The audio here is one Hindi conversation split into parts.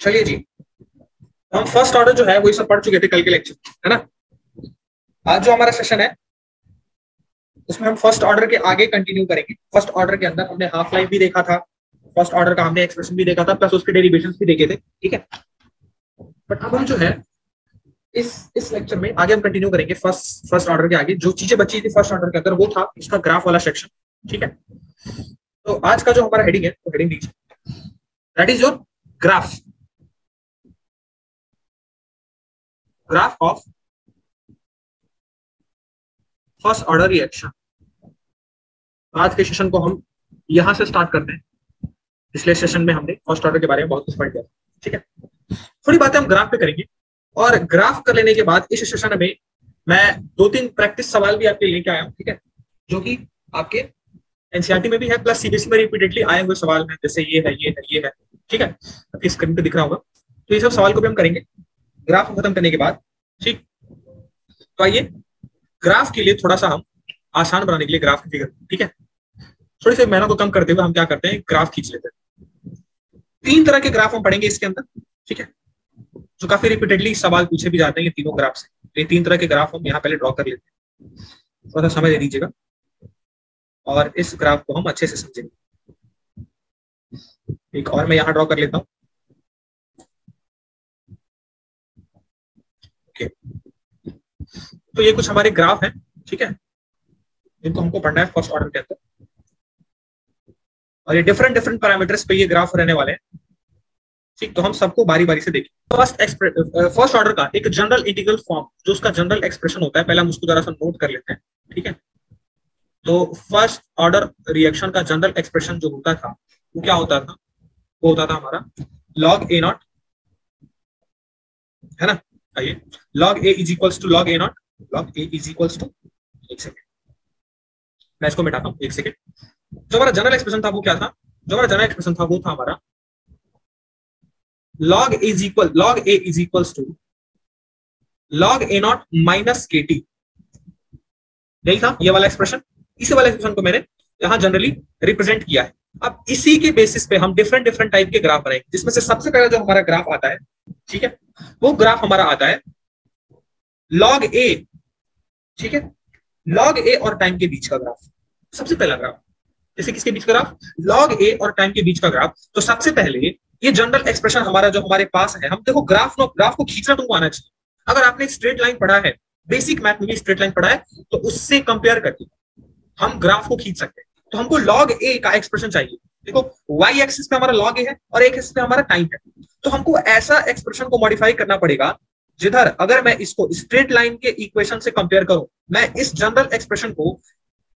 चलिए जी, हम फर्स्ट ऑर्डर जो है वही सब पढ़ चुके थे कल के लेक्चर, है ना। आज जो हमारा सेशन है उसमें हम फर्स्ट ऑर्डर के आगे कंटिन्यू करेंगे। फर्स्ट ऑर्डर के अंदर हमने हाफ लाइफ भी देखा था, फर्स्ट ऑर्डर का हमने एक्सप्रेशन भी देखा था, प्लस उसके डेरिवेशंस भी देखे थे, ठीक है। बट अब हम जो है इस लेक्चर में आगे हम कंटिन्यू करेंगे फर्स्ट ऑर्डर के आगे। जो चीजें बची थी फर्स्ट ऑर्डर के अंदर वो था उसका ग्राफ वाला सेक्शन, ठीक है। तो आज का जो हमारा हेडिंग है वो हेडिंग दीजिए, that is your graph graph of first order reaction. आज के सेशन को हम यहां से स्टार्ट करते हैं। पिछले सेशन में हमने फर्स्ट ऑर्डर के बारे में बहुत कुछ पढ़ लिया, ठीक है। थोड़ी बातें हम ग्राफ पे करेंगे और ग्राफ कर लेने के बाद इस सेशन में मैं 2-3 प्रैक्टिस सवाल भी आपके लेके आया हूं, ठीक है, जो कि आपके एनसीईआरटी में भी है, प्लस सीबीएसई में रिपीटेडली आए हुए सवाल हैं, जैसे ये है, ये है, ये है, ठीक है। आपकी स्क्रीन पे दिख रहा होगा। तो ये सब सवाल को भी हम करेंगे ग्राफ खत्म करने के बाद, ठीक। तो आइए ग्राफ के लिए थोड़ा सा हम आसान बनाने के लिए ग्राफ की फिगर, ठीक है, थोड़ी सी मेहनत को कम करते हुए हम क्या करते हैं, ग्राफ खींच लेते हैं। 3 तरह के ग्राफ हम पढ़ेंगे इसके अंदर, ठीक है, जो काफी रिपीटेडली सवाल पूछे भी जाते हैं ये तीनों ग्राफ से। ये 3 तरह के ग्राफ हम यहाँ पहले ड्रॉ कर लेते हैं, थोड़ा सा समय दे दीजिएगा और इस ग्राफ को हम अच्छे से समझेंगे। एक और मैं यहाँ ड्रॉ कर लेता हूँ, ओके। तो ये कुछ हमारे ग्राफ हैं, ठीक है, इनको हमको पढ़ना है फर्स्ट ऑर्डर के अंदर, और ये डिफरेंट डिफरेंट पैरामीटर्स पे ये ग्राफ रहने वाले हैं, ठीक। तो हम सबको बारी बारी से देखें। फर्स्ट ऑर्डर का एक जनरल इंटीग्रल फॉर्म, जो उसका जनरल एक्सप्रेशन होता है, पहले हम उसको जरा सा नोट कर लेते हैं, ठीक है। तो फर्स्ट ऑर्डर रिएक्शन का जनरल एक्सप्रेशन जो होता था वो क्या होता था, वो होता था हमारा log a नॉट, है ना। आइए, log a is equals to log a naught, log a is equals to, एक सेकेंड मैं इसको मिटाता हूँ, एक सेकेंड। जो हमारा जनरल एक्सप्रेशन था वो क्या था, जो हमारा जनरल एक्सप्रेशन था वो था हमारा log a is equals to log a naught minus k t, यही था ये वाला एक्सप्रेशन। इसी वाला एक्सप्रेशन को मैंने यहाँ जनरली रिप्रेजेंट किया है। अब इसी के बेसिस पे हम डिफरेंट डिफरेंट टाइप के ग्राफ बनाएंगे, जिसमें से सबसे पहला जो हमारा ग्राफ आता है, ठीक है, वो ग्राफ हमारा आता है log a, ठीक है, log a और टाइम के बीच का ग्राफ, सबसे पहला ग्राफ। जैसे किसके बीच का ग्राफ, log a और टाइम के बीच का ग्राफ। तो सबसे पहले ये जनरल एक्सप्रेशन हमारा जो हमारे पास है, हम देखो ग्राफ को खींचना तुमको आना चाहिए। अगर आपने स्ट्रेट लाइन पढ़ा है, बेसिक मैथ में भी स्ट्रेट लाइन पढ़ा है, तो उससे कंपेयर करके हम ग्राफ को खींच सकते हैं। तो हमको log a का एक्सप्रेशन चाहिए। देखो y एक्सिस पे हमारा log a है और एक एक्सिस पे हमारा टाइम है, तो हमको ऐसा एक्सप्रेशन को मॉडिफाई करना पड़ेगा जिधर अगर मैं इसको स्ट्रेट लाइन के इक्वेशन से कंपेयर करूं, मैं इस जनरल एक्सप्रेशन को,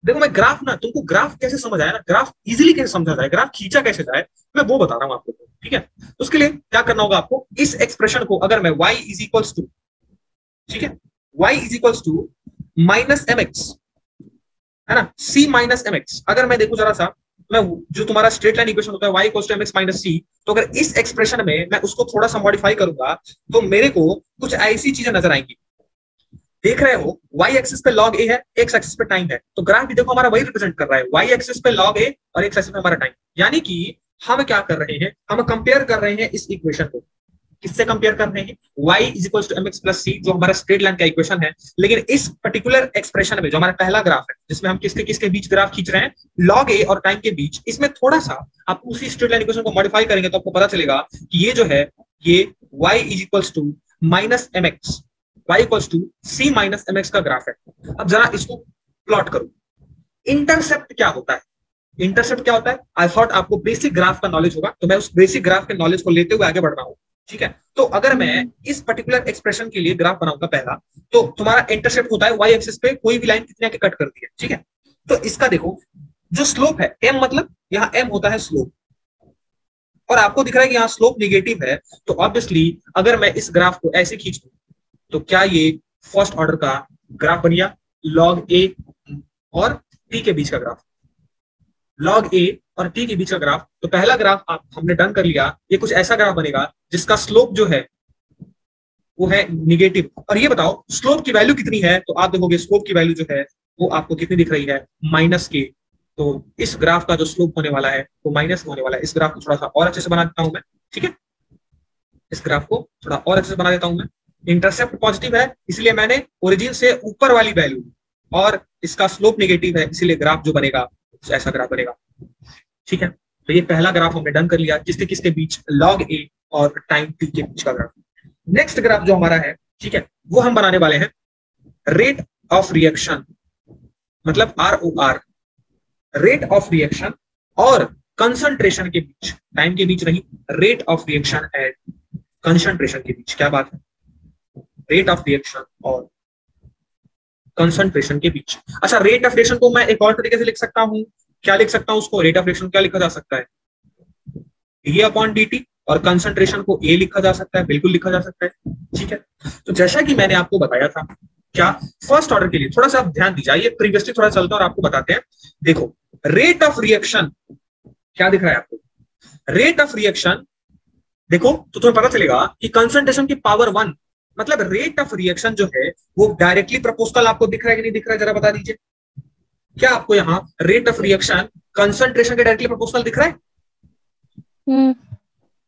देखो मैं ग्राफ ना, तुमको ग्राफ कैसे समझ आया ना, ग्राफ इजीली कैसे समझा जाए, ग्राफ खींचा कैसे जाए, मैं वो बता रहा हूं आपको, ठीक है। तो उसके लिए क्या करना होगा आपको, इस एक्सप्रेशन को अगर मैं y इज इक्वल्स टू, ठीक है, y is equals to minus m x, है ना, c माइनस एम एक्स, अगर मैं देखूं जरा सा, मैं जो तुम्हारा स्ट्रेट लाइन इक्वेशन होता है y equals to mx minus c, तो अगर इस एक्सप्रेशन में मैं उसको थोड़ा सा मॉडिफाई करूंगा तो मेरे को कुछ ऐसी चीजें नजर आएंगी। देख रहे हो y एक्सिस पे log a है, x एक्सिस पे टाइम है, तो ग्राफ भी देखो हमारा वही रिप्रेजेंट कर रहा है, y एक्सिस पे log a और x एक्सिस पे हमारा टाइम। यानी कि हम क्या कर रहे हैं, हम कंपेयर कर रहे हैं इस इक्वेशन को, किससे कंपेयर कर रहे हैं, y is equal to mx plus c, जो हमारा स्ट्रेट लाइन का इक्वेशन है। लेकिन इस पर्टिकुलर एक्सप्रेशन में जो हमारा पहला ग्राफ है, जिसमें हम किसके किसके बीच ग्राफ खींच रहे हैं, log a और टाइम के बीच, इसमें थोड़ा सा आप उसी स्ट्रेट लाइन इक्वेशन को मॉडिफाई करेंगे तो आपको पता चलेगा कि ये जो है, ये y is equal to minus m x, y equals to c minus m x का ग्राफ है। अब जरा इसको प्लॉट करो। इंटरसेप्ट क्या होता है, इंटरसेप्ट क्या होता है, आई थॉट आपको बेसिक ग्राफ का नॉलेज होगा, तो मैं उस बेसिक ग्राफ के नॉलेज को लेते हुए आगे बढ़ रहा हूं, ठीक है। तो अगर मैं इस पर्टिकुलर एक्सप्रेशन के लिए ग्राफ बनाऊंगा पहला, तो तुम्हारा इंटरसेप्ट होता है y एक्सिस पे कोई भी लाइन कितने आके कट करती है, ठीक है। तो इसका देखो जो स्लोप है m, मतलब यहाँ m होता है स्लोप, और आपको दिख रहा है कि यहाँ स्लोप निगेटिव है, तो ऑब्वियसली अगर मैं इस ग्राफ को ऐसे खींच दूं तो क्या ये फर्स्ट ऑर्डर का ग्राफ बन गया, log a और t के बीच का ग्राफ, log a और t के बीच का ग्राफ। तो पहला ग्राफ आप हमने डन कर लिया, ये कुछ ऐसा ग्राफ बनेगा जिसका स्लोप जो है वो है निगेटिव। और ये बताओ स्लोप की वैल्यू कितनी है, तो आप देखोगे स्लोप की वैल्यू जो है वो आपको कितनी दिख रही है, माइनस के। तो इस ग्राफ का जो स्लोप होने वाला है वो माइनस होने वाला है। इस ग्राफ को थोड़ा सा और अच्छे से बना देता हूं मैं, ठीक है। इस ग्राफ को थोड़ा और अच्छे से बना देता हूं मैं। इंटरसेप्ट पॉजिटिव है इसलिए मैंने ओरिजिन से ऊपर वाली वैल्यू, और इसका स्लोप नेगेटिव है इसलिए ग्राफ जो बनेगा ऐसा ग्राफ बनेगा। ठीक है, तो ये पहला ग्राफ हमने डन कर लिया, किसके किसके बीच, लॉग ए और टाइम टी के बीच का ग्राफ। नेक्स्ट ग्राफ जो हमारा है, ठीक है, वो हम बनाने वाले हैं रेट ऑफ रिएक्शन, मतलब ROR, रेट ऑफ रिएक्शन और कंसंट्रेशन के बीच, टाइम के बीच नहीं, rate of reaction and concentration के बीच। क्या बात है, रेट ऑफ रिएक्शन और कंसंट्रेशन के बीच। अच्छा, रेट ऑफ रिएक्शन को मैं एक और तरीके से लिख सकता हूं, क्या लिख सकता हूं उसको, रेट ऑफ रिएक्शन क्या लिखा जा सकता है, डी अपॉन dt, और कंसंट्रेशन को ए लिखा जा सकता है, बिल्कुल लिखा जा सकता है। ठीक है, तो जैसा कि मैंने आपको बताया था, क्या फर्स्ट ऑर्डर के लिए थोड़ा सा आप ध्यान दीजिए, प्रीवियसली थोड़ा चलता है और आपको बताते हैं। देखो, रेट ऑफ रिएक्शन क्या दिख रहा है आपको, रेट ऑफ रिएक्शन देखो तो तुम्हें पता चलेगा कि कंसंट्रेशन की पावर 1, मतलब रेट ऑफ रिएक्शन जो है वो डायरेक्टली प्रोपोर्शनल आपको दिख रहा है कि नहीं दिख रहा है, जरा बता दीजिए। क्या आपको यहाँ रेट ऑफ रिएक्शन कंसंट्रेशन के डायरेक्टली प्रोपोर्शनल दिख रहा है?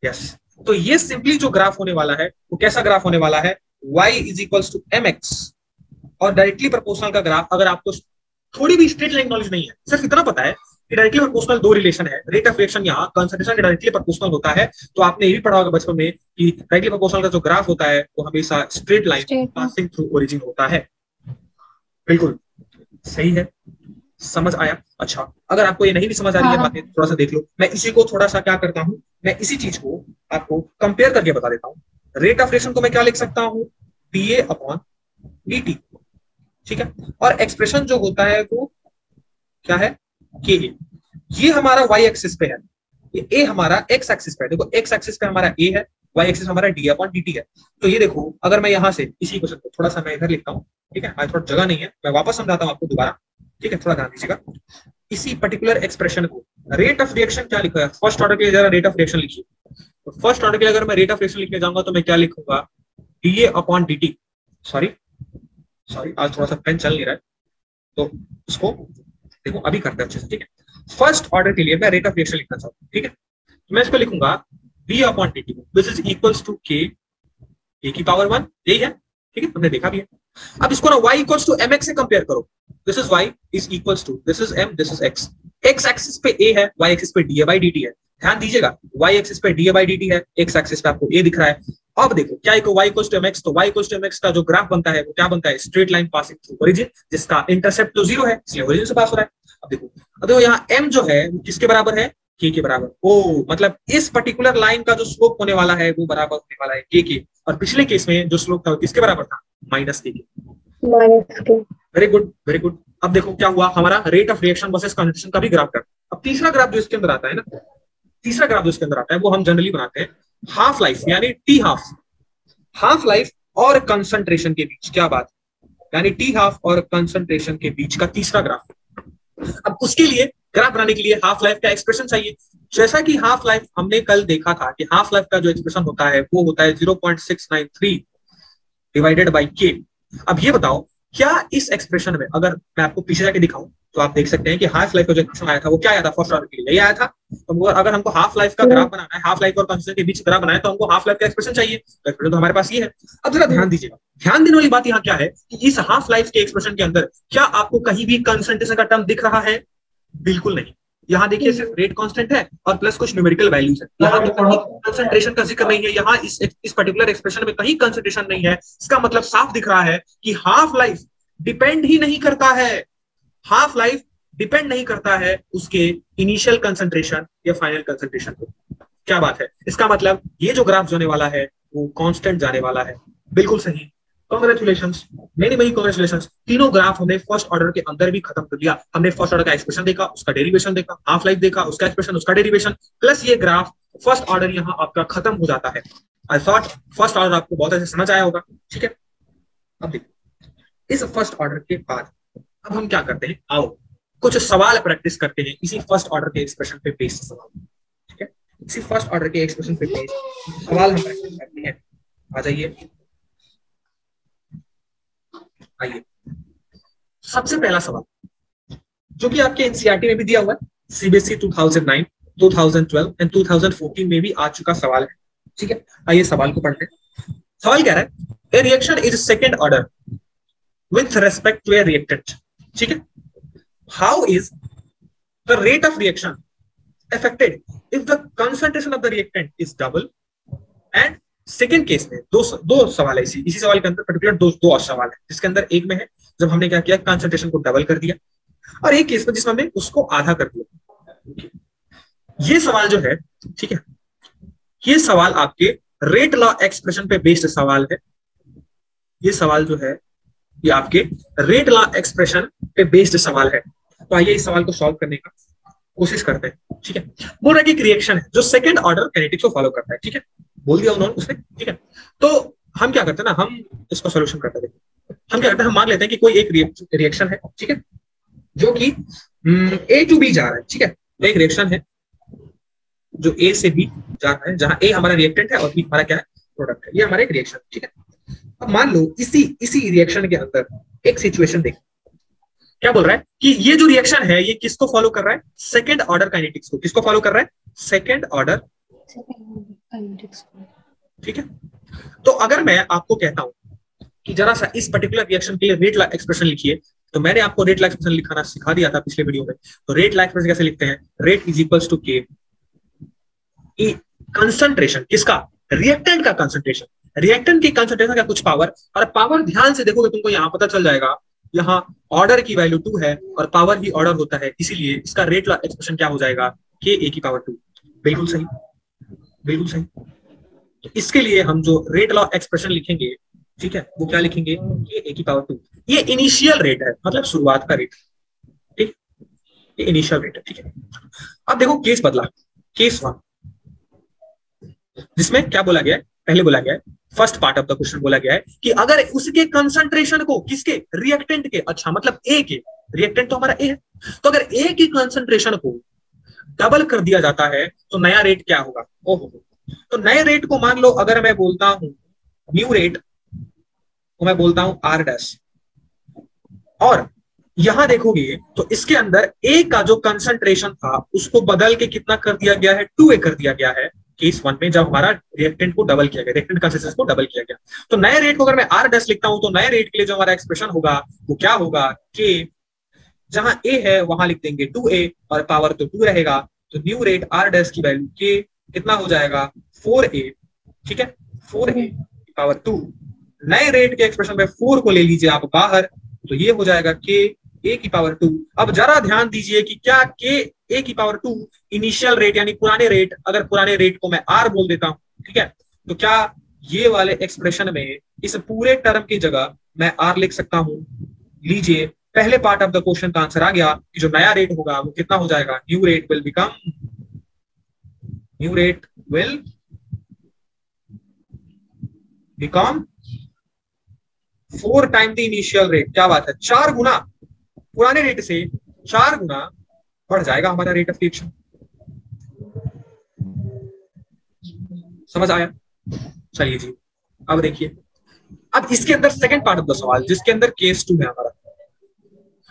यस। तो ये सिंपली जो ग्राफ होने वाला है वो कैसा ग्राफ होने वाला है, y is equals to mx, और डायरेक्टली प्रोपोर्शनल का ग्राफ, अगर आपको थोड़ी भी स्ट्रेट लाइन नॉलेज नहीं है, सिर्फ इतना पता है कि डायरेक्टली प्रोपोर्शनल दो रिलेशन है, रेट ऑफ रिएक्शन यहाँ कंसंट्रेशन के डायरेक्टली प्रोपोर्शनल होता है, तो आपने ये भी पढ़ा होगा बचपन में कि डायरेक्टली प्रोपोर्शनल का जो ग्राफ होता है वो हमेशा straight line passing through origin होता है। बिल्कुल सही है, समझ आया? अच्छा, अगर आपको ये नहीं भी समझ आ रही है बातें, थोड़ा सा देख लो, मैं इसी को थोड़ा सा क्या करता हूँ, मैं इसी चीज को आपको कंपेयर करके बता देता हूँ। रेट ऑफ रिएक्शन को मैं क्या लिख सकता हूँ, PA अपॉन dt, ठीक है, और एक्सप्रेशन जो होता है वो क्या है, KA। ये हमारा y एक्सिस पे है, ये A हमारा x एक्सिस पे है, देखो x एक्सिस पे हमारा A है, y एक्सिस हमारा d अपॉन dt है। तो ये देखो, अगर मैं यहाँ से इसी क्वेश्चन को थोड़ा सा मैं इधर लिखता हूँ, ठीक है, आज थोड़ा जगह नहीं है, मैं वापस समझाता हूँ आपको दोबारा, ठीक है, थोड़ा ध्यान दीजिएगा। इसी पर्टिकुलर एक्सप्रेशन को रेट ऑफ रिएक्शन क्या लिखा है, फर्स्ट ऑर्डर के लिए जरा रेट ऑफ रिएक्शन लिखिए। तो फर्स्ट ऑर्डर के लिए अगर मैं रेट ऑफ रिएक्शन लिखने जाऊंगा तो मैं क्या लिखूंगा, DA अपॉन dt, सॉरी आज थोड़ा सा पेन चल नहीं रहा है, तो उसको देखो अभी करते हैं अच्छे से, ठीक है। फर्स्ट ऑर्डर के लिए मैं रेट ऑफ रिएक्शन लिखना चाहता हूँ, ठीक है, तो मैं इसको लिखूंगा B upon dt, this is equals to K A की पावर 1, यही है, ठीक है, हमने देखा भी है। अब इसको ना y इक्वल्स टू mx से कंपेयर करो, this is y is equals to, this is m, this is x, x axis पे a है, y एक्सिस पे da by dt है, ध्यान दीजिएगा, y एक्सिस पे da by dt है, x एक्सिस पे आपको a दिख रहा है। अब देखो क्या है, y इक्वल्स टू mx, तो y इक्वल्स टू mx का जो ग्राफ बनता है वो क्या बनता है, straight line passing through origin, जिसका इंटरसेप्ट तो 0 है इसलिए ओरिजिन से पास हो रहा है। अब देखो यहाँ m जो है वो किसके बराबर है, k के बराबर। ओ मतलब इस पर्टिकुलर लाइन का जो स्लोप होने वाला है वो बराबर होने वाला है k के, और पिछले केस में जो स्लोप था वो किसके बराबर था, माइनस k के। Very good very good. अब देखो क्या हुआ, हमारा rate of reaction versus concentration का भी ग्राफ कर। अब तीसरा ग्राफ जो इसके अंदर आता है ना, तीसरा ग्राफ जो इसके अंदर आता है वो हम जनरली बनाते हैं हाफ लाइफ यानी टी हाफ, हाफ लाइफ और कंसंट्रेशन के बीच, क्या बात, यानी टी हाफ और कंसंट्रेशन के बीच का तीसरा ग्राफ। अब उसके लिए ग्राफ बनाने के लिए हाफ लाइफ का एक्सप्रेशन चाहिए। जैसा कि हाफ लाइफ हमने कल देखा था कि हाफ लाइफ का जो एक्सप्रेशन होता है वो होता है 0.693 डिवाइडेड बाई के। अब ये बताओ क्या इस एक्सप्रेशन में अगर मैं आपको पीछे जाके दिखाऊं तो आप देख सकते हैं कि हाफ लाइफ का जो एक्सप्रेशन आया था वो क्या आया था, फर्स्ट ऑर्डर के लिए यही आया था। तो अगर हमको हाफ लाइफ का ग्राफ बनाना है, हाफ लाइफ और कंसंट्रेशन के बीच ग्राफ बनाना है, तो हमको हाफ लाइफ का एक्सप्रेशन चाहिए, तो एक्सप्रेशन तो हमारे पास ये है। अब जरा ध्यान दीजिएगा, ध्यान देने वाली बात यहाँ क्या है कि इस हाफ लाइफ के एक्सप्रेशन के अंदर क्या आपको कहीं भी कंसंट्रेशन का टर्म दिख रहा है, बिल्कुल नहीं। यहाँ देखिए सिर्फ रेट कांस्टेंट है और प्लस कुछ न्यूमेरिकल वैल्यूज है, यहाँ तो कहीं कंसंट्रेशन का जिक्र नहीं है, यहाँ इस पर्टिकुलर एक्सप्रेशन में कहीं कंसंट्रेशन नहीं है। इसका मतलब साफ दिख रहा है कि हाफ लाइफ डिपेंड ही नहीं करता है, हाफ लाइफ डिपेंड नहीं करता है उसके इनिशियल कंसंट्रेशन या फाइनल कंसंट्रेशन पे। क्या बात है, इसका मतलब ये जो ग्राफ जाने वाला है वो कांस्टेंट जाने वाला है, बिल्कुल सही। Congratulations, many many congratulations. तीनों ग्राफ हमने फर्स्ट ऑर्डर के अंदर भी खत्म कर दिया। हमने फर्स्ट ऑर्डर का एक्सप्रेशन देखा, उसका डेरिवेशन देखा, हाफ लाइफ देखा, उसका एक्सप्रेशन, उसका डेरिवेशन, प्लस ये ग्राफ फर्स्ट ऑर्डर यहाँ आपका खत्म हो जाता है। आई थॉट फर्स्ट ऑर्डर आपको बहुत अच्छे समझ आया होगा, ठीक है। अब देखो इस फर्स्ट ऑर्डर के बाद अब हम क्या करते हैं, आओ कुछ सवाल प्रैक्टिस करते हैं इसी फर्स्ट ऑर्डर के एक्सप्रेशन पे बेस्ड सवाल, ठीक है। इसी फर्स्ट ऑर्डर के एक्सप्रेशन पे बेस्ड सवाल हम प्रैक्टिस करते हैं। आ जाइए, आइए। सबसे पहला सवाल जो कि आपके एनसीईआरटी में भी दिया हुआ है, सीबीएसई 2009, 2012 एंड 2014 में भी आ चुका सवाल है। ठीक है, आइए सवाल को पढ़ते हैं। सवाल कह रहा है a reaction is second order with respect to a reactant. ठीक है, how is the rate of reaction affected if the concentration of the reactant is double and second case में दो सवाल है, इसी सवाल के अंदर पर्टिकुलर दो और सवाल है, जिसके अंदर एक में है जब हमने क्या किया, कंसंट्रेशन को डबल कर दिया, और एक केस में जिसमें हमने उसको आधा कर दिया। ये सवाल जो है, ठीक है, ये सवाल आपके रेट लॉ एक्सप्रेशन पे बेस्ड सवाल है। ये सवाल जो है ये आपके रेट लॉ एक्सप्रेशन पे बेस्ड सवाल है। तो आइए इस सवाल को सॉल्व करने का कोशिश करते हैं। ठीक है, बोल रहा है कि एक रिएक्शन है जो सेकंड ऑर्डर काइनेटिक्स को फॉलो करता है। ठीक है, बोल दिया उन्होंने उसने। ठीक है, तो हम क्या करते हैं ना, हम इसको सॉल्यूशन करते हैं। हम क्या करते हैं, हम मान लेते हैं कि कोई एक रिएक्शन है, ठीक है, जो कि ए टू बी जा रहा है। ठीक है, तो एक रिएक्शन है जो ए से बी जा रहा है, जहां ए हमारा रिएक्टेंट है और बी हमारा क्या है, प्रोडक्ट है। ये हमारा एक रिएक्शन। ठीक है, अब मान लो इसी रिएक्शन के अंदर एक सिचुएशन देखो, क्या बोल रहा है कि ये जो रिएक्शन है ये किसको फॉलो कर रहा है, सेकंड ऑर्डर काइनेटिक्स को। किसको फॉलो कर रहा है, सेकंड ऑर्डर काइनेटिक्स को। ठीक है, तो अगर मैं आपको कहता हूं कि जरा सा इस पर्टिकुलर रिएक्शन के लिए रेट लॉ एक्सप्रेशन लिखिए, तो मैंने आपको रेट लॉ एक्सप्रेशन लिखाना सिखा दिया था पिछले वीडियो में। तो रेट लॉ एक्सप्रेशन कैसे लिखते हैं, रेट इज इक्वल्स टू के कंसंट्रेशन, किसका, रिएक्टेंट का कंसंट्रेशन, रिएक्टेंट की कंसंट्रेशन का कुछ पावर, और पावर ध्यान से देखोगे तुमको यहां पता चल जाएगा, यहाँ ऑर्डर की वैल्यू 2 है और पावर भी ऑर्डर होता है, इसीलिए इसका रेट लॉ एक्सप्रेशन क्या हो जाएगा, के ए की पावर 2। बिल्कुल सही, बिल्कुल सही। तो इसके लिए हम जो रेट लॉ एक्सप्रेशन लिखेंगे, ठीक है, वो क्या लिखेंगे, के ए की पावर 2। ये इनिशियल रेट है, मतलब शुरुआत का रेट। ठीक, ये इनिशियल रेट है। ठीक है, अब देखो केस बदला, केस 1, जिसमें क्या बोला गया है, पहले बोला गया है, first part of the question बोला गया है कि अगर उसके कंसंट्रेशन को, किसके, रिएक्टेंट के, अच्छा मतलब ए के, रिएक्टेंट तो हमारा ए है, तो अगर ए की कंसंट्रेशन को डबल कर दिया जाता है तो नया रेट क्या होगा, ओहो, तो नए रेट को मान लो अगर मैं बोलता हूं न्यू रेट को मैं बोलता हूं आर डैश, और यहां देखोगे तो इसके अंदर ए का जो कंसंट्रेशन था उसको बदल के कितना कर दिया गया है, 2a कर दिया गया है केस 1 में, जब हमारा रिएक्टेंट को डबल किया गया, रिएक्टेंट कंसंट्रेशन को डबल किया गया। तो नए रेट को अगर मैं आर डैश लिखता हूं तो नए रेट के लिए जो हमारा एक्सप्रेशन होगा वो क्या होगा, के जहां ए है वहां लिख देंगे 2a और पावर तो 2 रहेगा, तो न्यू रेट आर डैश की वैल्यू के कितना हो जाएगा, 4a। ठीक है, 4a पावर 2, नए रेट के एक्सप्रेशन में 4 को ले लीजिए आप बाहर, तो ये हो जाएगा के ए की पावर 2। अब जरा ध्यान दीजिए कि क्या के ए की पावर 2 इनिशियल रेट यानी पुराने रेट, अगर पुराने रेट को मैं आर बोल देता हूं, ठीक है, तो क्या ये वाले एक्सप्रेशन में इस पूरे टर्म की जगह मैं आर लिख सकता हूं। लीजिए पहले पार्ट ऑफ द क्वेश्चन का आंसर आ गया कि जो नया रेट होगा वो कितना हो जाएगा, new rate will become 4 time the initial rate. क्या बात है, 4 गुना, पुराने रेट से 4 गुना बढ़ जाएगा हमारा रेट ऑफ रिएक्शन। समझ आया, चलिए जी, अब देखिए, अब इसके अंदर सेकंड पार्ट ऑफ द सवाल जिसके अंदर केस 2 है हमारा।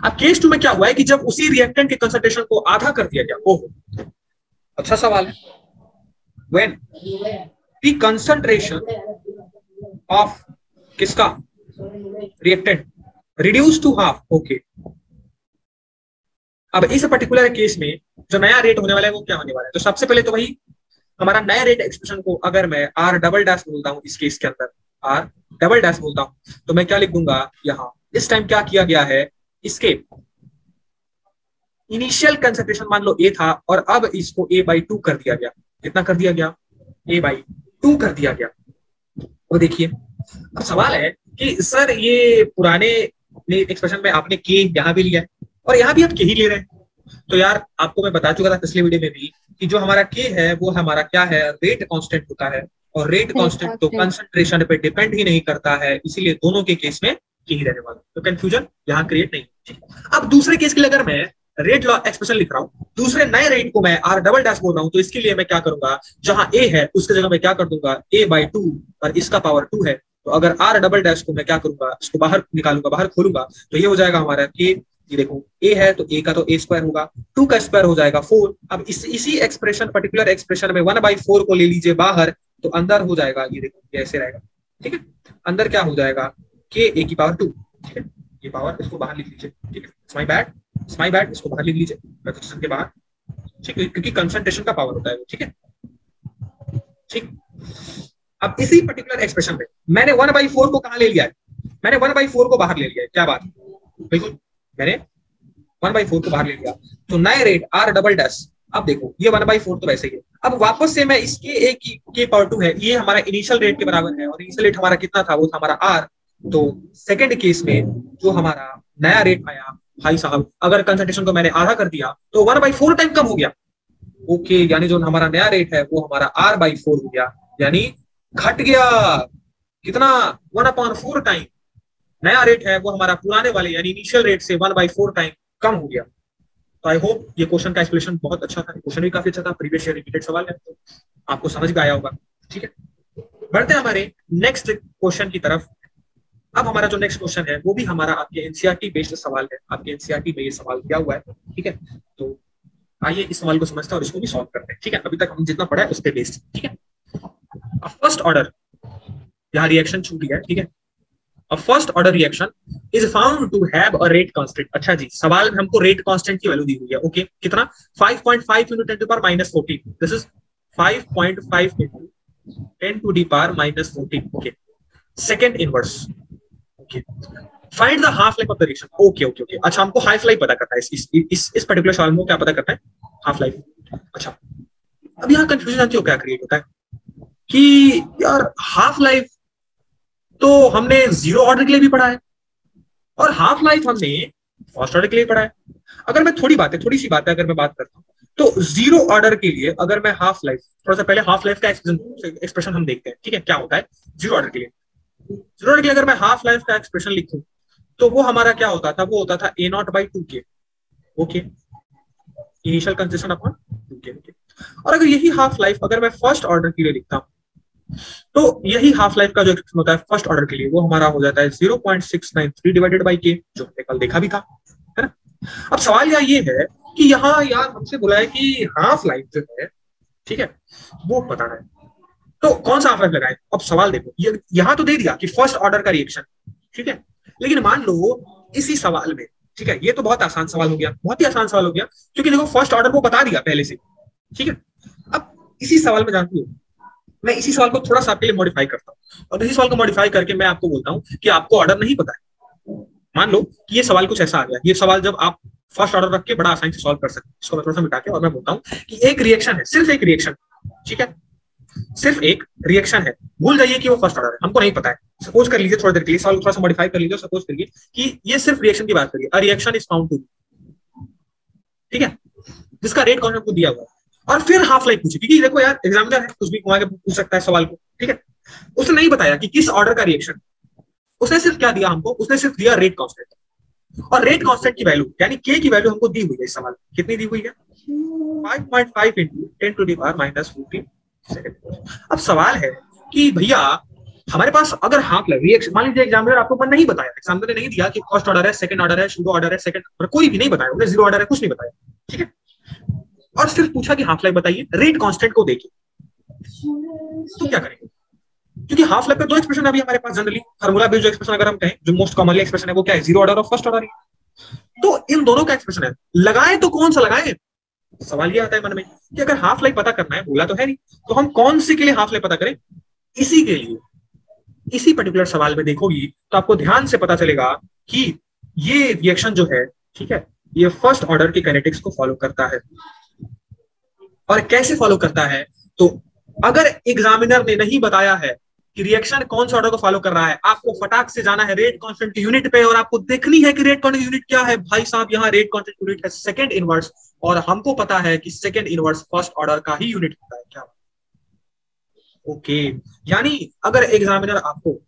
अब केस 2 में क्या हुआ है कि जब उसी रिएक्टेंट के कंसंट्रेशन को आधा कर दिया गया, ओहो अच्छा सवाल है, व्हेन द कंसंट्रेशन ऑफ किसका, reactant reduce to half. Okay, अब इस पर्टिकुलर केस में जो नया रेट होने वाला है वो क्या होने वाला है, तो सबसे पहले तो वही हमारा नया रेट एक्सप्रेशन को अगर मैं आर डबल डैश बोलता हूं, इस केस के अंदर आर डबल डैश बोलता हूं, तो मैं क्या लिख दूंगा यहां, इस टाइम क्या किया गया है, इसके इनिशियल कंसंट्रेशन मान लो ए था और अब इसको a/2 कर दिया गया। कितना कर दिया गया, a/2 कर दिया गया। और देखिए अब सवाल है कि सर ये पुराने एक्सप्रेशन में आपने के यहां भी लिया है और यहां भी आप के ही ले रहे हैं, तो यार आपको मैं बता चुका था पिछले वीडियो में भी कि जो हमारा के है वो हमारा क्या है, रेट कांस्टेंट होता है, और रेट कांस्टेंट तो कंसंट्रेशन पे डिपेंड ही नहीं करता है, इसीलिए दोनों के केस में के ही रहने वाला, तो कंफ्यूजन यहां क्रिएट नहीं। अब दूसरे केस के लिए अगर मैं रेट लॉ एक्सप्रेशन लिख रहा हूं, दूसरे नए रेट को मैं आर डबल डैश बोल रहा हूं, तो इसके लिए मैं क्या करूंगा, जहां ए है उसकी जगह मैं क्या कर दूंगा a/2 और इसका पावर 2 है, तो अगर आर डबल डैश को मैं क्या करूंगा, इसको बाहर निकालूंगा, बाहर खोलूंगा, तो ये हो जाएगा हमारा के ये देखो a है तो a का तो a स्क्वायर होगा, 2 का स्क्वायर हो जाएगा 4। अब इसी एक्सप्रेशन पर्टिकुलर एक्सप्रेशन में 1/4 को ले लीजिए बाहर, तो अंदर हो जाएगा ये देखो ये ऐसे रहेगा, ठीक है। अंदर क्या हो जाएगा k a की पावर 2, ठीक है। ये पावर इसको बाहर लिख लीजिए, ठीक है। इट्स माय बैड, इसको बाहर लिख लीजिए कंसंट्रेशन के बाहर, ठीक है, क्योंकि कंसंट्रेशन का पावर होता है वो, ठीक है, ठीक। अब इसी पर्टिकुलर एक्सप्रेशन में मैंने 1/4 को कहां ले लिया है, मैंने 1/4 को बाहर ले लिया है, क्या बात है, बिल्कुल मैंने 1/4 को बाहर ले लिया, तो नए रेट r डबल डैश। अब देखो ये 1/4 तो वैसे ही है, अब वापस से मैं इसके a की पावर 2 है, ये हमारा इनिशियल रेट के बराबर है, और इनिशियल रेट हमारा कितना था, वो था हमारा r। तो सेकंड केस में जो हमारा नया रेट आया भाई साहब, अगर कंसंट्रेशन को मैंने आधा कर दिया तो 1/4 टाइम कम हो गया, ओके। यानी जो हमारा नया रेट है वो हमारा r/4 हो गया, यानी घट गया कितना, 1/4 टाइम। नया रेट है वो हमारा पुराने वाले यानी इनिशियल रेट से 1/4 टाइम कम हो गया। तो आई होप ये क्वेश्चन का एक्सप्लेनेशन बहुत अच्छा था, क्वेश्चन भी काफी अच्छा था, प्रीवियस ईयर रिपीटेड सवाल है, तो आपको समझ में आया होगा, ठीक है। बढ़ते हैं हमारे नेक्स्ट क्वेश्चन की तरफ। अब हमारा जो नेक्स्ट क्वेश्चन है वो भी हमारा आपके एनसीईआरटी बेस्ड सवाल है, आपके एनसीईआरटी में ये सवाल दिया हुआ है, ठीक है। तो आइए इस सवाल को समझते हैं और इसको भी सॉल्व करते हैं, ठीक है। अभी तक हम जितना पढ़ा है उस पे बेस्ड, ठीक है। फर्स्ट ऑर्डर, यहाँ रिएक्शन छूट गया है, ठीक है। A first order reaction is found to have a rate constant। अच्छा जी, सवाल में हमको रेट कांस्टेंट की वैल्यू दी हुई है, ओके। कितना, 5.5 into 10 to the power minus 14। This is 5.5 into 10 to the power minus 14, okay. Second inverse, okay. Find the half life of the reaction, okay okay okay. अच्छा, हमको हाफ लाइफ पता करना है, इस पर्टिकुलर सवाल में क्या पता करना है, हाफ लाइफ। अच्छा, अब यहाँ कंफ्यूजन जानते हो क्या क्रिएट होता है कि यार हाफ लाइफ तो हमने जीरो ऑर्डर के लिए भी पढ़ा है और हाफ लाइफ हमने फर्स्ट ऑर्डर के लिए पढ़ा है। अगर मैं थोड़ी सी बात है अगर मैं बात करता हूँ, तो जीरो ऑर्डर के लिए अगर मैं हाफ लाइफ, थोड़ा सा पहले हाफ लाइफ का एक्सप्रेशन हम देखते हैं, ठीक है, क्या होता है जीरो ऑर्डर के लिए। जीरो ऑर्डर के लिए अगर मैं हाफ लाइफ का एक्सप्रेशन लिखूं तो वो हमारा क्या होता था, वो होता था a0/2k, okay, initial concession upon 2k, okay. और अगर यही हाफ लाइफ अगर मैं फर्स्ट ऑर्डर के लिए लिखता हूं तो यही हाफ लाइफ का जो एक्सप्रेशन होता है फर्स्ट ऑर्डर के लिए वो हमारा हो जाता है 0.693 डिवाइडेड बाई k, जो हमने कल देखा भी था, है ना। अब सवाल यहाँ ये है कि यहाँ यार हमसे बोला है कि हाफ लाइफ जो है, ठीक है, वो बताना है, तो कौन सा हाफ लाइफ लगाए। अब सवाल देखो, यहाँ तो दे दिया कि फर्स्ट ऑर्डर का रिएक्शन, ठीक है, लेकिन मान लो इसी सवाल में, ठीक है, ये तो बहुत आसान सवाल हो गया, बहुत ही आसान सवाल हो गया, क्योंकि देखो फर्स्ट ऑर्डर को बता दिया पहले से, ठीक है। अब इसी सवाल में जानती हूँ, मैं इसी सवाल को थोड़ा सा आपके लिए मॉडिफाई करता हूँ, और इसी सवाल को मॉडिफाई करके मैं आपको बोलता हूँ कि आपको ऑर्डर नहीं पता है। मान लो कि ये सवाल कुछ ऐसा आ गया, ये सवाल जब आप फर्स्ट ऑर्डर रख के बड़ा आसानी से सॉल्व कर सकते हैं, इसको मैं थोड़ा सा मिटा के और मैं बोलता हूँ कि एक रिएक्शन है, सिर्फ एक रिएक्शन, ठीक है, सिर्फ एक रिएक्शन है, भूल जाइए कि वो फर्स्ट ऑर्डर है, हमको नहीं पता है। सपोज कर लीजिए थोड़ी देर के लिए सवाल थोड़ा सा मॉडिफाई कर लीजिए, सपोज करिए कि ये सिर्फ रिएक्शन की बात करिए, a reaction is found to, ठीक है, जिसका रेट कांस्टेंट को दिया हुआ है, और फिर हाफ लाइफ पूछी, क्योंकि देखो यार एग्जामिनर है, कुछ भी घुमा के पूछ सकता है सवाल को, ठीक है। उसने नहीं बताया कि किस ऑर्डर का रिएक्शन, उसने सिर्फ क्या दिया हमको, उसने सिर्फ दिया रेट कांस्टेंट, और रेट कांस्टेंट की वैल्यू यानी के की वैल्यू हमको दी हुई है। इस सवाल कितनी दी हुई है, 5.5 into 10 to the power minus 14 second. अब सवाल है कि भैया हमारे पास अगर हाफ लाइफ रिएक्शन, मान लीजिए एग्जामिनर आपको नहीं बताया, एग्जामिनर ने नहीं दिया कि फर्स्ट ऑर्डर है, सेकंड ऑर्डर है, सूडो ऑर्डर है, सेकंड कोई भी नहीं बताया, उन्हें जीरो ऑर्डर है, कुछ नहीं बताया, ठीक है, और सिर्फ पूछा कि हाफ लाइफ बताइए रेट कांस्टेंट को देखिए, तो क्या करेंगे, क्योंकि हाफ लाइफ पे दो एक्सप्रेशन अभी हमारे पास, जनरली फार्मूला बेस्ड जो एक्सप्रेशन अगर हम कहें, जो मोस्ट कॉमनली एक्सप्रेशन है वो क्या है, जीरो ऑर्डर और फर्स्ट ऑर्डर है। तो इन दोनों का एक्सप्रेशन है, लगाए तो कौन सा लगाए। सवाल ये आता है मन में कि अगर हाफ लाइफ पता करना है, बोला तो है नहीं, तो हम कौन से के लिए हाफ लाइफ पता करें, इसी के लिए। इसी पर्टिकुलर सवाल में देखोगी तो आपको ध्यान से पता चलेगा कि ये रिएक्शन जो है, ठीक है, ये फर्स्ट ऑर्डर की काइनेटिक्स को फॉलो करता है। और कैसे फॉलो करता है, तो अगर एग्जामिनर ने नहीं बताया है कि रिएक्शन कौन सा ऑर्डर को फॉलो कर रहा है, आपको फटाक से जाना है रेट कांस्टेंट की यूनिट पे, और आपको देखनी है कि रेट कांस्टेंट यूनिट क्या है। भाई साहब यहाँ रेट कांस्टेंट यूनिट है सेकंड इनवर्स, और हमको पता है कि सेकंड इनवर्स फर्स्ट ऑर्डर का ही यूनिट होता है, क्या, ओके। यानी अगर एग्जामिनर आपको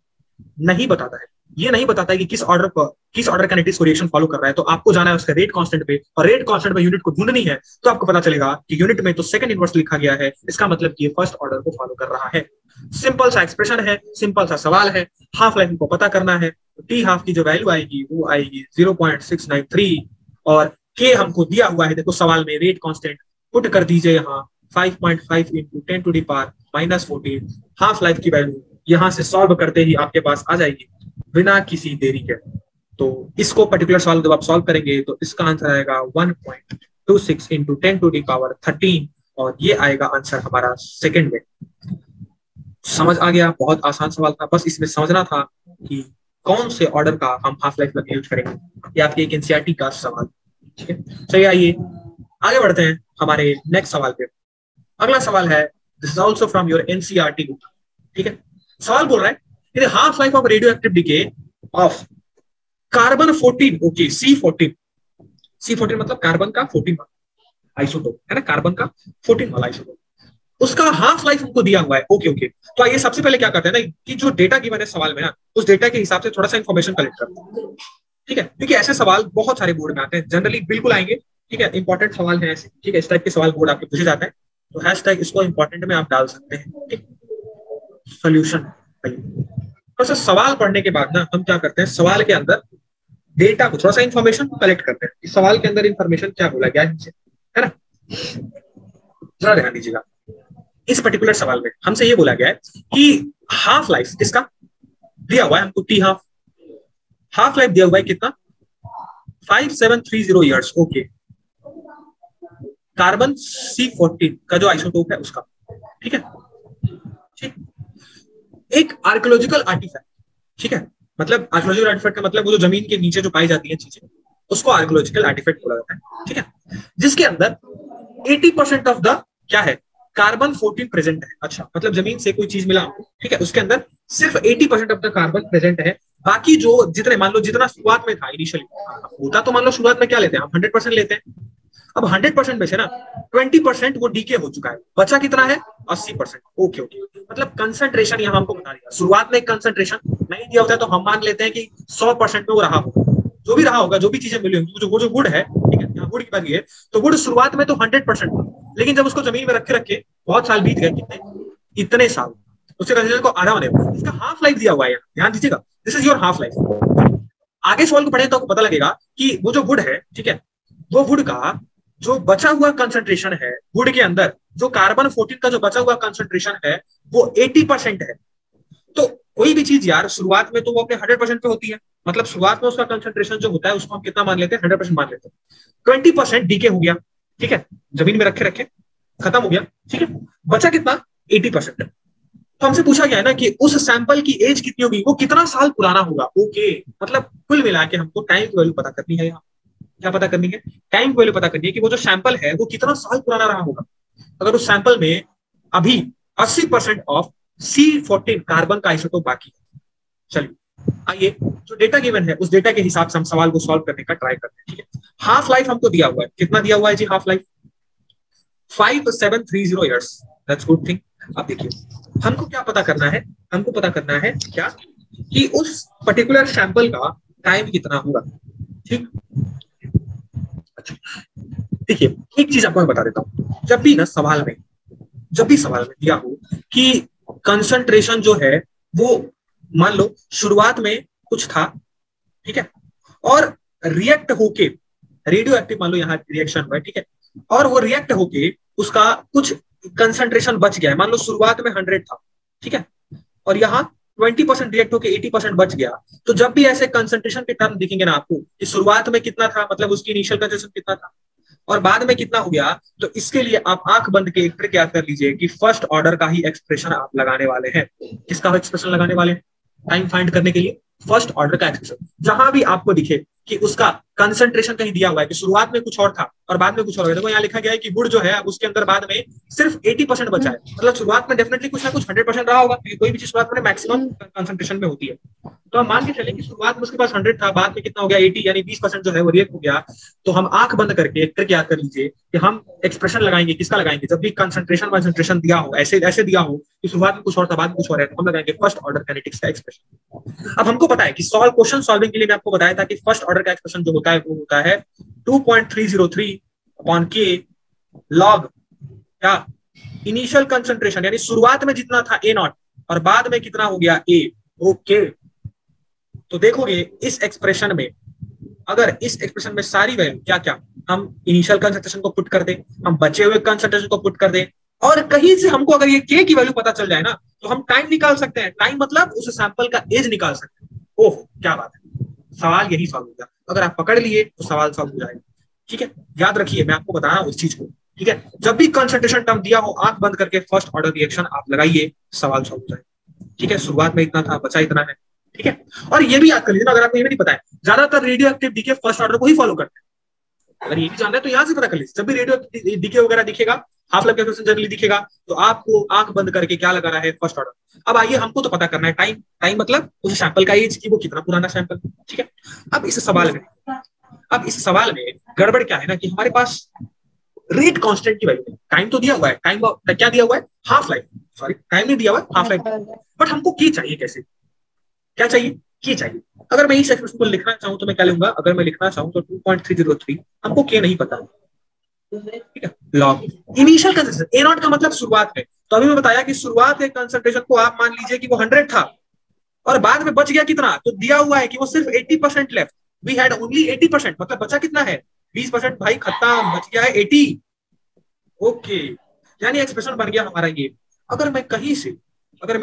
नहीं बताता है, ये नहीं बताता है कि किस ऑर्डर काइनेटिक्स को रिएक्शन फॉलो कर रहा है, तो आपको जाना है उसके रेट कांस्टेंट पे, और रेट कांस्टेंट पे यूनिट को ढूंढनी है, तो आपको पता चलेगा कि यूनिट में तो सेकंड इनवर्स लिखा गया है, इसका मतलब कि ये फर्स्ट ऑर्डर को फॉलो कर रहा है। सिंपल सा एक्सप्रेशन है, सिंपल सा सवाल है, हाफ लाइफ को पता करना है। टी हाफ की जो वैल्यू आएगी वो आएगी 0.693 और के हमको दिया हुआ है, देखो सवाल में रेट कांस्टेंट पुट कर दीजिए यहाँ 5.5 into 10 to the power -14। Half life की वैल्यू यहाँ से सॉल्व करते ही आपके पास आ जाएगी बिना किसी देरी के। तो इसको पर्टिकुलर सवाल जब आप सॉल्व करेंगे तो इसका आंसर आएगा 1.26 इंटू 10 टू दी पावर 13 और ये आएगा आंसर हमारा सेकंड में। समझ आ गया? बहुत आसान सवाल था, बस इसमें समझना था कि कौन से ऑर्डर का हम हाफ लाइफ में यूज करेंगे। ये आपके एक एनसीईआरटी का सवाल, ठीक है। चलिए आइए आगे बढ़ते हैं हमारे नेक्स्ट सवाल पे। अगला सवाल है, this is also from your NCERT book, ठीक है। सवाल बोल रहा है half life of radio active decay of carbon 14, okay C14 मतलब कार्बन का 14 वाला आइसोटोप है ना, कार्बन का 14 वाला आइसोटोप, उसका हाफ लाइफ हमको दिया हुआ है। ओके तो आइए सबसे पहले क्या करते हैं ना कि जो डेटा गिवन है सवाल में ना, उस डेटा के हिसाब से थोड़ा सा इन्फॉर्मेशन कलेक्ट करते हैं, ठीक है। क्योंकि ऐसे सवाल बहुत सारे बोर्ड में आते हैं, जनरली बिल्कुल आएंगे, ठीक है। इंपॉर्टेंट सवाल है ऐसे, ठीक है। इस टाइप के सवाल बोर्ड आपके पूछे जाते हैं, तो हैशटैग इसको इंपॉर्टेंट में आप डाल सकते हैं, ठीक। सोल्यूशन तो सवाल पढ़ने के बाद ना हम क्या करते हैं, सवाल के अंदर डेटा को थोड़ा सा इन्फॉर्मेशन कलेक्ट करते हैं। इस सवाल के अंदर इन्फॉर्मेशन क्या बोला गया है ना, जरा ध्यान दीजिएगा। इस पर्टिकुलर सवाल में हमसे ये बोला गया है कि हाफ लाइफ किसका दिया हुआ है हमको, टी हाफ लाइफ दिया हुआ है कितना, 5730 ईयर्स, ओके। कार्बन C14 का जो आइसोटोप है उसका, ठीक है, ठीक। एक आर्कियोलॉजिकल आर्टिफैक्ट, ठीक है, मतलब आर्कियोलॉजिकल आर्टिफैक्ट का मतलब वो जो जमीन के नीचे जो पाई जाती है चीजें, उसको आर्कियोलॉजिकल आर्टिफैक्ट बोला जाता है, ठीक है। जिसके अंदर 80% ऑफ द क्या है, कार्बन 14 प्रेजेंट है। अच्छा, मतलब जमीन से कोई चीज मिला, ठीक है, उसके अंदर सिर्फ 80% ऑफ द कार्बन प्रेजेंट है। बाकी जो जितने, मान लो जितना शुरुआत में था इनिशियली होता, तो मान लो शुरुआत में क्या लेते हैं हम, 100% लेते हैं। अब 100% में से ना 20% वो डीके हो चुका है, बचा कितना है, 80%। ओके मतलब कंसंट्रेशन यहाँ हमको बता दिया। शुरुआत में कंसंट्रेशन नहीं दिया होता है तो हम मान लेते हैं कि 100% में वो रहा होगा, जो भी रहा होगा, जो भी चीजें मिली होंगी, वो जो वुड है, ठीक है, यहाँ वुड की बात है, तो वुड शुरुआत में तो 100% था, लेकिन जब उसको जमीन में रखे रखे बहुत साल बीत गए, कितने, इतने साल, उससे कंसंट्रेशन को आधा होने, इसका हाफ लाइफ दिया हुआ है, ध्यान दीजिएगा, this is your half life. आगे सवाल को पढ़े तो पता लगेगा कि वो जो वुड है, ठीक है, वो वुड का जो बचा हुआ कंसंट्रेशन है, वुड के अंदर जो कार्बन 14 का जो बचा हुआ कंसंट्रेशन है वो 80% है। तो कोई भी चीज यार शुरुआत में तो वो अपने 100% पे होती है, मतलब शुरुआत में उसका कंसंट्रेशन जो होता है उसको हम कितना मान लेते हैं, 100% मान लेते हैं। 20% डीके हो गया, ठीक है, जमीन में रखे रखे खत्म हो गया, ठीक है, बचा कितना, 80%। तो हमसे पूछा गया है ना कि उस सैंपल की एज कितनी होगी, वो कितना साल पुराना होगा। ओके, मतलब कुल मिला के हमको टाइम की वैल्यू पता करनी है। यहाँ क्या पता करनी है, टाइम की वैल्यू पता करनी है कि वो जो सैंपल है वो कितना साल पुराना रहा होगा। अगर उस सैंपल में अभी 80% ऑफ C14 कार्बन का आइसोटोप बाकी है। चलिए आइए जो डेटा गिवन है उस डेटा के हिसाब से हम सवाल को सॉल्व करने का ट्राई करते हैं, ठीक है। हाफ लाइफ हमको दिया हुआ है, कितना दिया हुआ है जी, half life 5730 years, that's good thing. अब देखिए हमको क्या पता करना है, हमको पता करना है क्या, कि उस पर्टिकुलर सैंपल का टाइम कितना होगा, ठीक। अच्छा देखिए एक चीज आपको मैं बता देता हूँ, जब भी सवाल में दिया हो कि कंसंट्रेशन जो है वो मान लो शुरुआत में कुछ था, ठीक है, और रिएक्ट होके रेडियो एक्टिव मान लो यहाँ रिएक्शन हुआ है, ठीक है, और वो रिएक्ट होके उसका कुछ कंसंट्रेशन बच गया है, मान लो शुरुआत में 100 था, ठीक है, और यहाँ 20% रिएक्ट होके 80% बच गया। तो जब भी ऐसे कंसंट्रेशन के टर्म दिखेंगे ना आपको कि शुरुआत में कितना था, मतलब उसकी इनिशियल कंसंट्रेशन कितना था और बाद में कितना हो गया, तो इसके लिए आप आंख बंद के एक ट्रिक याद कर लीजिए कि फर्स्ट ऑर्डर का ही एक्सप्रेशन आप लगाने वाले हैं। किसका एक्सप्रेशन लगाने वाले हैं, टाइम फाइंड करने के लिए फर्स्ट ऑर्डर का एक्सप्रेशन। जहां भी आपको दिखे कि उसका कंसंट्रेशन कहीं दिया हुआ है कि शुरुआत में कुछ और था और बाद में कुछ और, देखो यहाँ लिखा गया है कि वुड जो है उसके अंदर बाद में सिर्फ 80% बचा है, मतलब शुरुआत में डेफिनेटली कुछ ना कुछ 100% रहा होगा, क्योंकि कोई भी चीज शुरुआत में मैक्सिमम कंसंट्रेशन में होती है। तो हम मान के चले कि शुरुआत में उसके पास 100 था, बाद में कितना हो गया 80, यानी 20% जो है वो रिएक्ट हो गया। तो हम आंख बंद करके एक ट्रिक याद कर लीजिए कि हम एक्सप्रेशन लगाएंगे, किसका लगाएंगे, जब भी कंसंट्रेशन दिया हो, ऐसे दिया हो कि शुरुआत में कुछ और था बाद में कुछ और है, तो हम लगाएंगे फर्स्ट ऑर्डर काइनेटिक्स का एक्सप्रेशन। अब हमको पता है कि क्वेश्चन सॉल्विंग के लिए मैं आपको बताया था कि फर्स्ट ऑर्डर का एक्सप्रेशन जो होता है वो होता है 2.303 अपॉन के लॉग क्या, इनिशियल कंसंट्रेशन, यानी शुरुआत में जितना था A0 और बाद में कितना हो गया ए। ओके, तो देखोगे इस एक्सप्रेशन में, अगर इस एक्सप्रेशन में सारी वैल्यू क्या क्या हम इनिशियल कंसंट्रेशन को पुट कर दें, हम बचे हुए कंसंट्रेशन को पुट कर दें, और कहीं से हमको अगर ये के की वैल्यू पता चल जाए ना, तो हम टाइम निकाल सकते हैं। टाइम मतलब उस सैंपल का एज निकाल सकते हैं। ओह क्या बात है, सवाल यही सॉल्व हो गया। अगर आप पकड़ लिए तो सवाल सॉल्व हो जाएगा। ठीक है, याद रखिए, मैं आपको बता रहा हूं इस चीज को। ठीक है, जब भी कंसंट्रेशन टर्म दिया हो, आंख बंद करके फर्स्ट ऑर्डर रिएक्शन आप लगाइए, सवाल सॉल्व हो जाएगा। ठीक है, शुरुआत में इतना था, बचा इतना है। ठीक है, और ये भी याद कर लीजिए, अगर आपको ये भी नहीं पता है, ज्यादातर radioactive decay first order को ही फॉलो करते हैं। अगर ये भी जानना है तो यहां से पता कर लीजिए, जब भी रेडियो डीके वगैरह दिखेगा, हाफ लाइफ कैलकुलेशन जनरली दिखेगा, तो आपको आंख बंद करके क्या लगाना है, फर्स्ट ऑर्डर। अब आइए, हमको तो पता करना है टाइम। टाइम मतलब उस सैंपल का एज की वो कितना पुराना सैंपल। ठीक है, अब इस सवाल में गड़बड़ क्या है ना, कि हमारे पास रेट कांस्टेंट की वैल्यू है। टाइम तो दिया हुआ है, टाइम क्या दिया हुआ है, हाफ लाइफ, सॉरी टाइम नहीं दिया हुआ है, हाफ लाइफ। बट हमको की चाहिए कैसे, क्या चाहिए, की चाहिए। अगर मैं इस एक्सप्रेशन को लिखना चाहूं तो मैं क्या लूंगा, अगर मैं लिखना चाहूं तो 2.303, हमको के नहीं पता। ठीक है, log initial concentration, A not का मतलब शुरुआत में, तो अभी मैं बताया कि शुरुआत के कंसंट्रेशन को आप मान लीजिए कि वो 100 था, और बाद में बच गया कितना, तो दिया हुआ है कि वो सिर्फ 80% लेफ्ट, वी हैड ओनली 80%, मतलब बचा कितना है, 20%। भाई खत्म, बच गया है 80। ओके, यानी एक्सप्रेशन बन गया हमारा ये। अगर मैं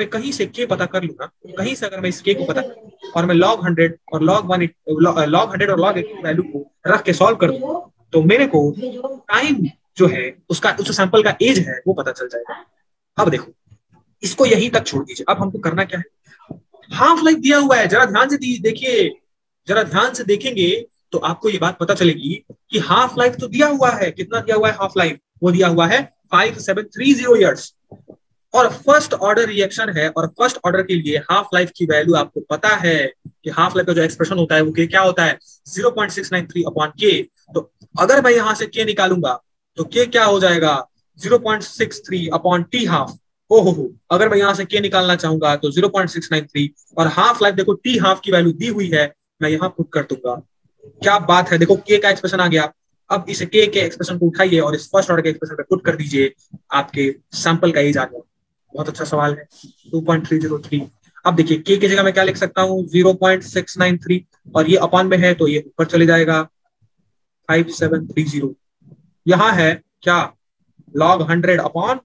कहीं से के पता कर लूंगा, कहीं से अगर मैं इस के को पता और मैं log 100 और log 100 और log 80 वैल्यू को रख के सॉल्व कर दूं, तो मेरे को टाइम जो है उसका, उस सैंपल का एज है वो पता चल जाएगा। अब देखो, इसको यहीं तक छोड़ दीजिए। अब हमको करना क्या है, हाफ लाइफ दिया हुआ है, जरा ध्यान से देखिए, जरा ध्यान से देखेंगे तो आपको ये बात पता चलेगी कि हाफ लाइफ तो दिया हुआ है। कितना दिया हुआ है हाफ लाइफ, वो दिया हुआ है 5730 ईयर्स, और फर्स्ट ऑर्डर रिएक्शन है, और फर्स्ट ऑर्डर के लिए हाफ लाइफ की वैल्यू आपको पता है कि हाफ लाइफ का जो एक्सप्रेशन होता है वो क्या होता है, 0.693 अपॉन के। तो अगर मैं यहां से के निकालूंगा तो के क्या हो जाएगा, 0.63 अपॉन टी हाफ। ओहो, अगर मैं यहां से के निकालना चाहूंगा तो 0.693, और हाफ लाइफ देखो टी हाफ की वैल्यू दी हुई है, मैं यहां पुट कर दूंगा। क्या बात है, देखो के का एक्सप्रेशन आ गया। अब इस के एक्सप्रेशन को उठाइए और इस फर्स्ट ऑर्डर के एक्सप्रेशन पे पुट कर दीजिए, आपके सैंपल का एज आ गया। बहुत अच्छा सवाल है, 2.303। अब देखिए के की जगह मैं क्या लिख सकता हूँ, 0.693, और ये अपॉन में है तो ये ऊपर चले जाएगा 5730। यहाँ है क्या, log 100 अपॉन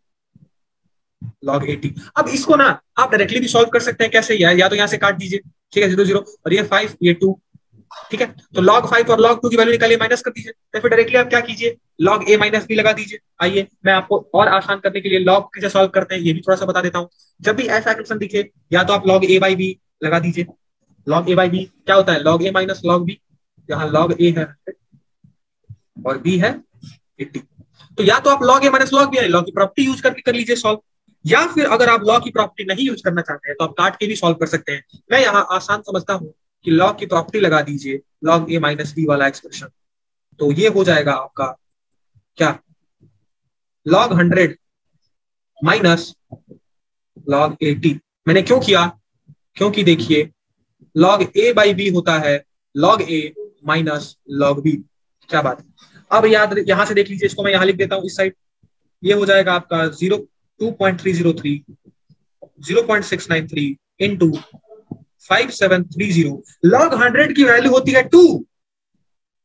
log 80। अब इसको ना आप डायरेक्टली भी सॉल्व कर सकते हैं। कैसे, या तो यहाँ से काट दीजिए, ठीक है, 0 0, और ये 5 ये 2, ठीक है, तो log 5 और log 2 की वैल्यू निकालिए, माइनस कर दीजिए, तो फिर डायरेक्टली आप क्या कीजिए, log a माइनस बी लगा दीजिए। आइए मैं आपको और आसान करने के लिए log कैसे सॉल्व करते हैं ये भी थोड़ा सा बता देता हूँ। जब भी ऐसा एक्सप्रेशन दिखे, या तो आप log a बाई बी लगा दीजिए। log a बाई बी क्या होता है, log a minus log b, यहाँ log a है और b है 80, तो या तो आप log a minus log b है, log की प्रॉपर्टी यूज करके कर लीजिए सॉल्व, या फिर अगर आप log की प्रॉपर्टी नहीं यूज करना चाहते हैं तो आप काट के भी सॉल्व कर सकते हैं। मैं यहाँ आसान समझता हूँ कि log की प्रॉपर्टी लगा दीजिए, log a माइनस बी वाला एक्सप्रेशन, तो ये हो जाएगा आपका क्या, log 100 माइनस log 80। मैंने क्यों किया, क्योंकि देखिए log a बाई बी होता है log a minus log b। क्या बात है, अब याद यहां से देख लीजिए, इसको मैं यहां लिख देता हूं इस साइड, ये हो जाएगा आपका 2.303 0.693 इंटू 5730। log 100 की वैल्यू होती है 2,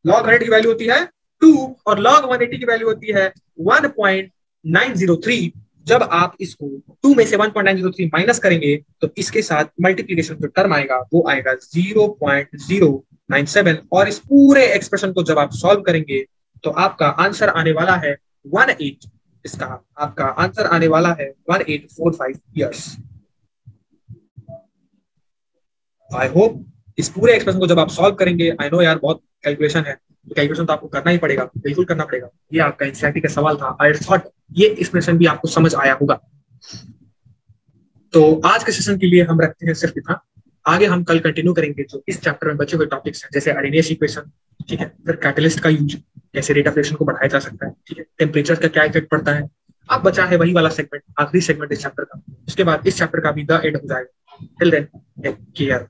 log 100 की वैल्यू होती है 2, और log 180 की वैल्यू होती है 1.903। जब आप इसको 2 में से 1.903 माइनस करेंगे तो इसके साथ मल्टीप्लीकेशन जो टर्म आएगा वो आएगा 0.097, और इस पूरे एक्सप्रेशन को जब आप सॉल्व करेंगे तो आपका आंसर आने वाला है 18, इसका आपका आंसर आने वाला है 1845 ईयर्स। आई होप इस पूरे एक्सप्रेशन को जब आप सॉल्व करेंगे, आई नो यार बहुत कैलकुलेशन है, तो कैलकुलेशन तो आपको करना ही पड़ेगा, बिल्कुल करना पड़ेगा। ये आपका एनसीईआरटी का सवाल था, आई थॉट ये एक्सप्रेशन भी आपको समझ आया होगा। तो आज के सेशन के लिए हम रखते हैं सिर्फ इतना, आगे हम कल कंटिन्यू करेंगे जो इस चैप्टर में बचे हुए टॉपिक्स हैं, जैसे अरेनियस इक्वेशन, ठीक है, फिर कैटलिस्ट का यूज, कैसे रेट ऑफ रिएक्शन को बढ़ाया जा सकता है, ठीक है, टेम्परेचर का क्या इफेक्ट पड़ता है। अब बचा है वही वाला सेगमेंट, आखिरी सेगमेंट इस चैप्टर का, उसके बाद इस चैप्टर का भी द एंड हो जाएगा। Till then take care.